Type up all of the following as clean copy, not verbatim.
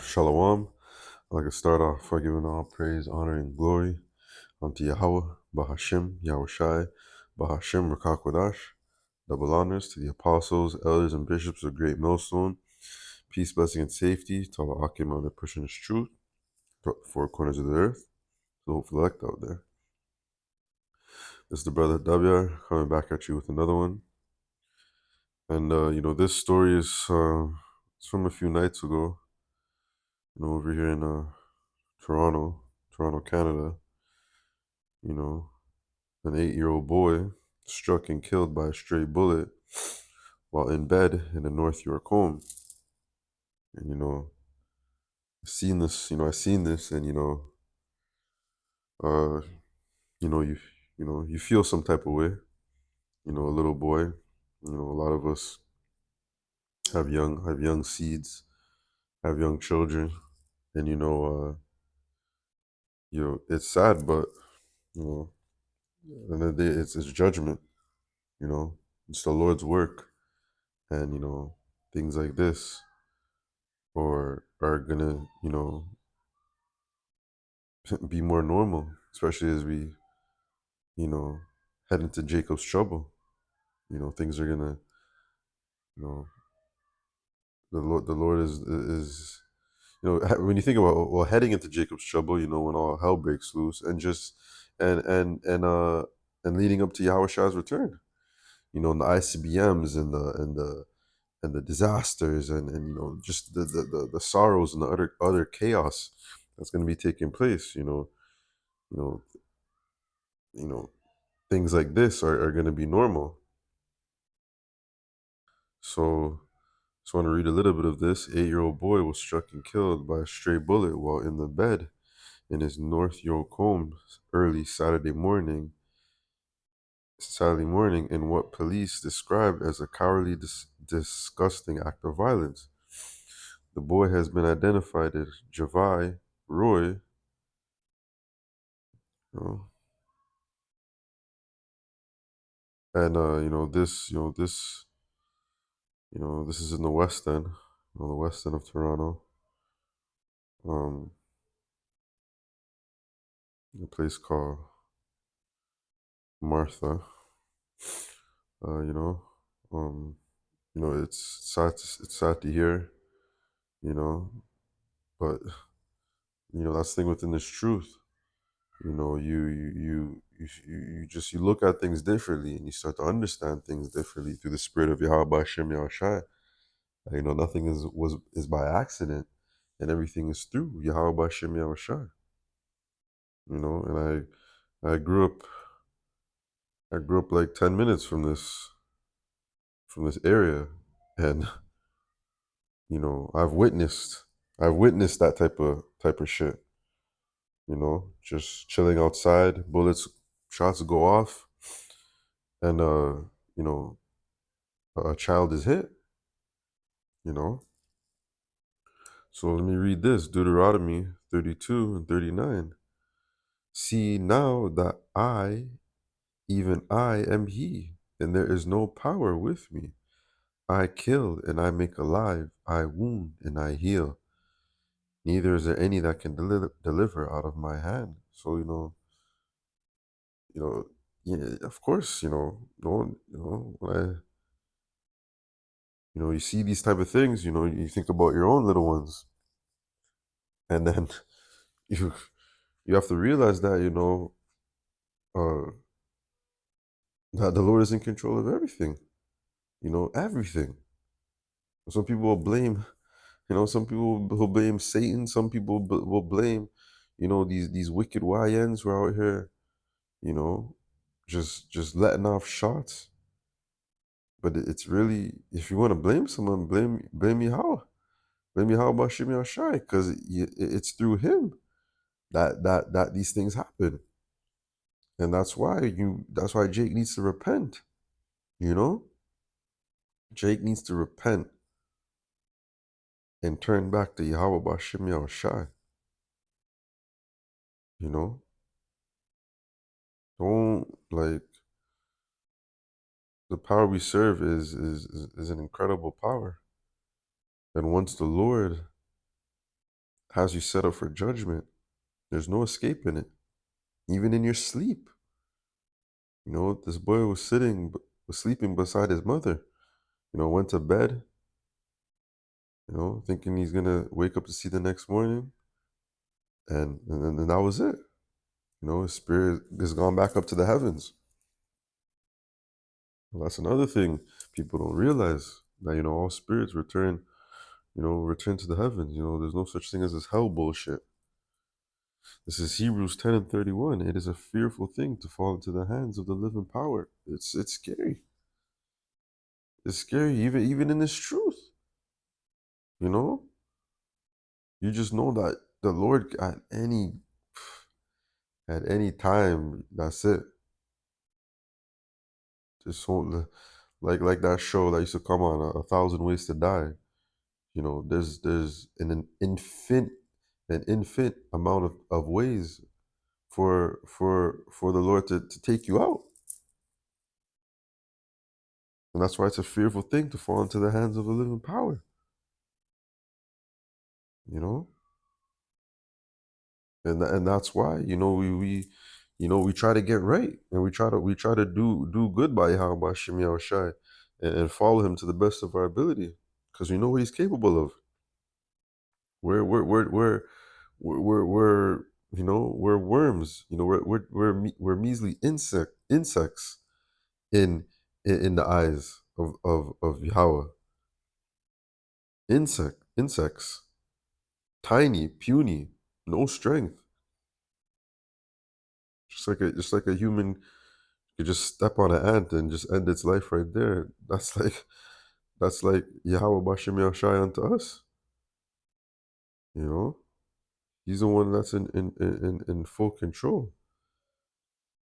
Shalom. I'd like to start off by giving all praise, honor, and glory unto Yahweh, Bahashim, Yahushai, Bahashim, Rakakwadash. Double honors to the apostles, elders, and bishops of Great Millstone. Peace, blessing, and safety to all Akim out there pushing His truth to the four corners of the earth. So hopefully elect out there. This is the brother Davyar coming back at you with another one. And this story is it's from a few nights ago. Over here in Toronto, Canada. An 8-year-old boy struck and killed by a stray bullet while in bed in a North York home. And I seen this, and uh, you feel some type of way. A little boy. A lot of us have young seeds, have young children, and it's sad, but you know, at the end of the day, it's judgment. It's the Lord's work, and things like this are gonna be more normal, especially as we you know head into Jacob's trouble. Things are gonna you know the Lord is when you think about, well, heading into Jacob's trouble, when all hell breaks loose, and just and leading up to Yahushua's return, and the ICBMs and the disasters, and just the sorrows and the other chaos that's going to be taking place. You know you know Things like this are going to be normal. So just want to read a little bit of this. 8-year-old boy was struck and killed by a stray bullet while in the bed in his North York home early Saturday morning in what police described as a cowardly, disgusting act of violence. The boy has been identified as Javai Roy. And this is in the West End, the West End of Toronto. A place called Martha. Uh, you know, um, it's sad to hear, you know, but that's the thing within this truth. You look at things differently, and you start to understand things differently through the spirit of Yahweh Hashem Yahushai. Nothing is by accident, and everything is through Yahweh Hashem Yahushai. And I grew up like 10 minutes from this area, and I've witnessed that type of shit. Just chilling outside, shots go off, and you know, a child is hit. So let me read this: Deuteronomy 32 and 39. See now that I, even I, am He, and there is no power with me. I kill and I make alive, I wound and I heal. Neither is there any that can deliver out of my hand. So yeah, of course, no one, when you see these type of things, you think about your own little ones, and then you you have to realize that uh, that the Lord is in control of everything. Everything. Some people will blame, some people will blame Satan. Some people will blame, these wicked YNs who are out here, you know, just letting off shots. But it's really, if you want to blame someone, blame Yahweh. Blame Yahweh Bashim Yashai, because it's through him that these things happen. And that's why Jake needs to repent. Jake needs to repent and turn back to Yahweh Bashim Yashai. Don't, like, the power we serve is an incredible power. And once the Lord has you set up for judgment. There's no escaping it, even in your sleep. You know, this boy was sleeping beside his mother. You know, went to bed, you know, thinking he's gonna wake up to see the next morning, and that was it. You know, his spirit has gone back up to the heavens. Well, that's another thing people don't realize, that you know all spirits return, you know, return to the heavens. You know, there's no such thing as this hell bullshit. This is Hebrews 10:31. It is a fearful thing to fall into the hands of the living power. It's scary. It's scary, even in this truth. You know, you just know that the Lord at any time, that's it. Just so, like that show that used to come on, a thousand ways to die. You know, there's an infinite amount of ways for the Lord to take you out. And that's why it's a fearful thing to fall into the hands of a living power. You know? And that's why, you know, we try to get right, and we try to do good by Yahweh Shem Shai, and follow him to the best of our ability. Because we know what he's capable of. We're you know, we're worms. You know, we're measly insects in in the eyes of Yahweh. Insects, tiny, puny, no strength. Just like a human could just step on an ant and just end its life right there. That's like Yahweh Bashem Yashai unto us. You know, he's the one that's in full control.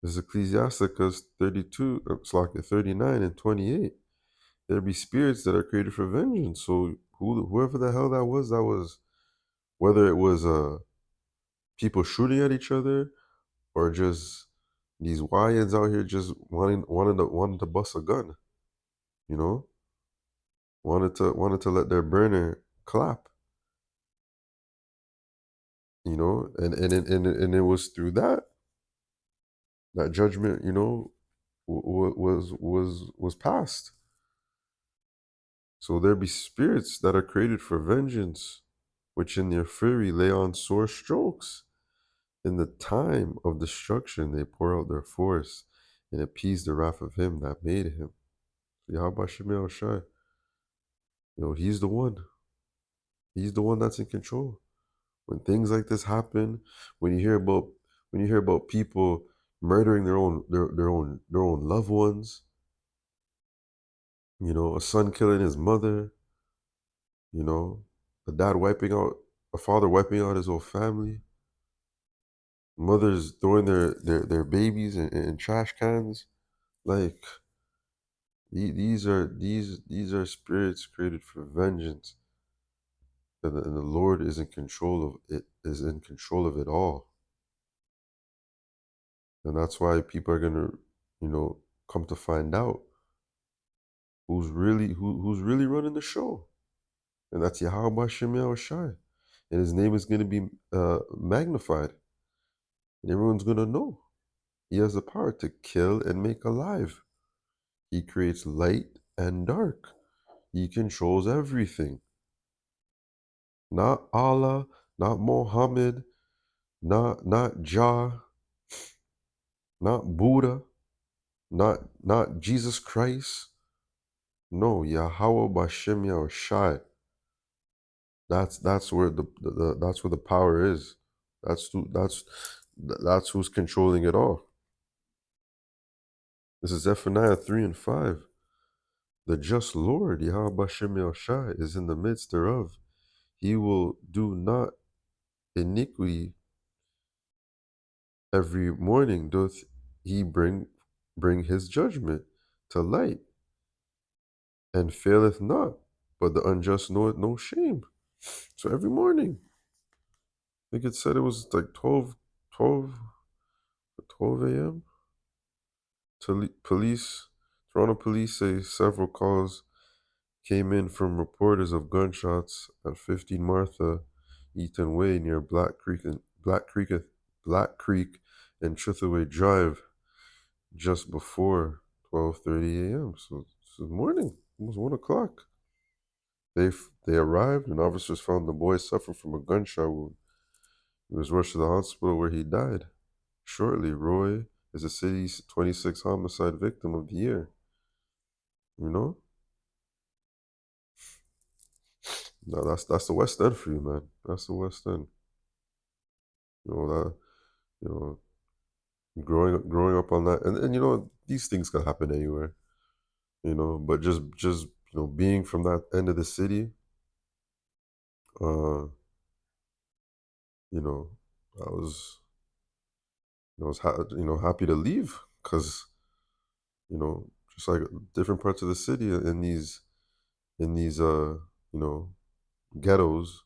This is Ecclesiasticus 32, 39 and 28. There be spirits that are created for vengeance. So whoever the hell that was, whether it was people shooting at each other, or just these YNs out here just wanting to bust a gun, you know, wanted to let their burner clap, you know, and it was through that judgment, you know, was passed. So there be spirits that are created for vengeance, which in their fury lay on sore strokes. In the time of destruction, they pour out their force and appease the wrath of him that made him. Yahweh Shemel Shai, you know, he's the one. He's the one that's in control. When things like this happen, when you hear about people murdering their own loved ones, you know, a son killing his mother, you know, a father wiping out his whole family, mothers throwing their babies in trash cans, like these are spirits created for vengeance, and the Lord is in control of it. Is in control of it all, and that's why people are gonna, you know, come to find out who's really running the show, and that's Yahweh Shem Shai, and his name is gonna be magnified, and everyone's gonna know he has the power to kill and make alive. He creates light and dark. He controls everything. Not Allah, not Muhammad, not Jah, not Buddha, not Jesus Christ. No, Yahweh Bashem Yahushai. That's where that's where the power is. That's who's controlling it all. This is Zephaniah 3 and 5. The just Lord, Yahweh Bashem Yahushai, is in the midst thereof. He will do not iniquity. Every morning doth he bring his judgment to light, and faileth not, but the unjust knoweth no shame. So every morning, I think it said it was like 12 a.m. Toronto police say several calls came in from reporters of gunshots at 15 Martha Eaton Way near Black Creek and Chithaway Drive just before 12:30 a.m. So it's morning, almost 1 o'clock. They arrived, and officers found the boy suffering from a gunshot wound. He was rushed to the hospital where he died. Shortly, Roy is the city's 26th homicide victim of the year. You know, no, that's the West End for you, man. That's the West End. You know that. You know, growing up on that, and you know these things can happen anywhere. You know, but just being from that end of the city, uh, you know, I was happy to leave because just like different parts of the city in these you know ghettos,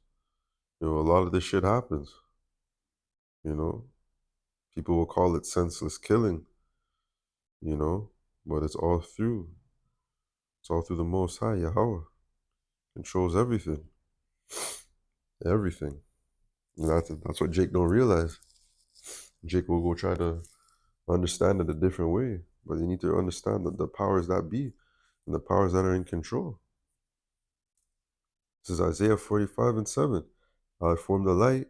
a lot of this shit happens. You know, people will call it senseless killing. You know, but it's all through the Most High Yahweh controls everything, everything. And that's what Jake don't realize. Jake will go try to understand it a different way, but you need to understand that the powers that be and the powers that are in control. This is Isaiah 45:7. I form the light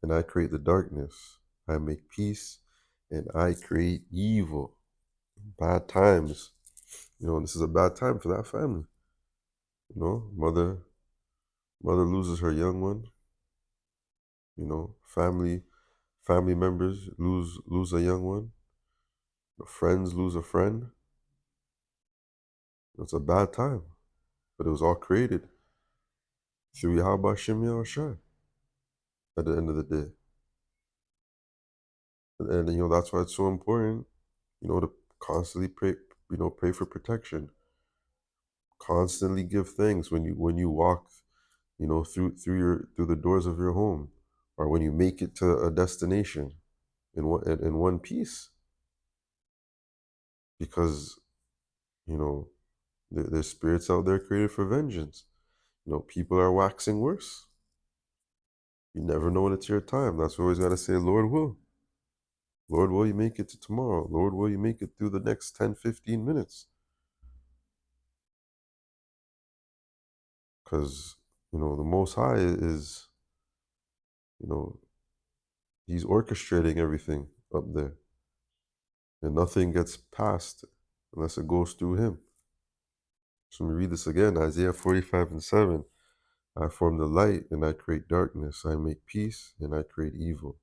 and I create the darkness. I make peace and I create evil. Bad times. This is a bad time for that family. Mother loses her young one. Family members lose a young one. Friends lose a friend. It's a bad time, but it was all created through Yahweh Shem Yahushua at the end of the day. And that's why it's so important, to constantly pray for protection. Constantly give thanks when you walk, through the doors of your home, or when you make it to a destination in one piece, because there's spirits out there created for vengeance. People are waxing worse. You never know when it's your time. That's why we always got to say, Lord will. Lord, will you make it to tomorrow? Lord, will you make it through the next 10, 15 minutes? Because, the Most High is, He's orchestrating everything up there. And nothing gets passed unless it goes through Him. So let me read this again. Isaiah 45:7. I form the light and I create darkness. I make peace and I create evil.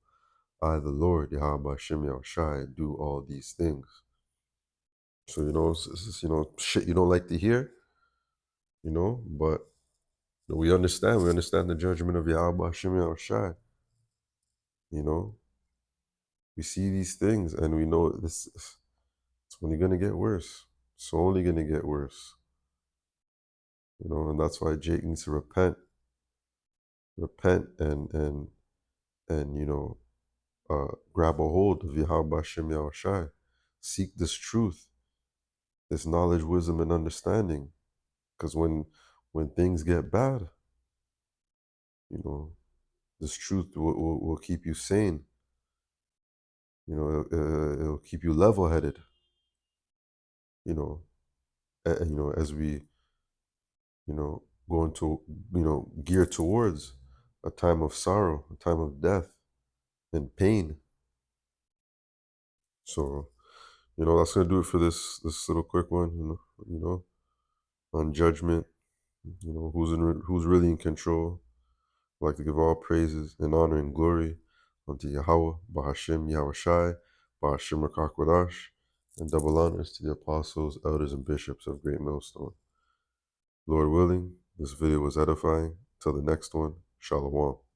I, the Lord, Yahweh Shem Yahushai, do all these things. So, it's shit you don't like to hear, but we understand. We understand the judgment of Yahweh Shem Yahushai. We see these things and we know it's only going to get worse. It's only going to get worse. And that's why Jake needs to repent and grab a hold of Yahweh Shem Yahushai. Seek this truth, this knowledge, wisdom, and understanding. Because when things get bad, this truth will keep you sane. It'll keep you level-headed. As we, go into, gear towards a time of sorrow, a time of death and pain. So, that's gonna do it for this little quick one. On judgment. Who's really in control. I'd like to give all praises and honor and glory unto Yahweh, Bahashem Yahushai, Bahashem Rakakwadash, and double honors to the apostles, elders, and bishops of Great Millstone. Lord willing, this video was edifying. Till the next one, Shalom.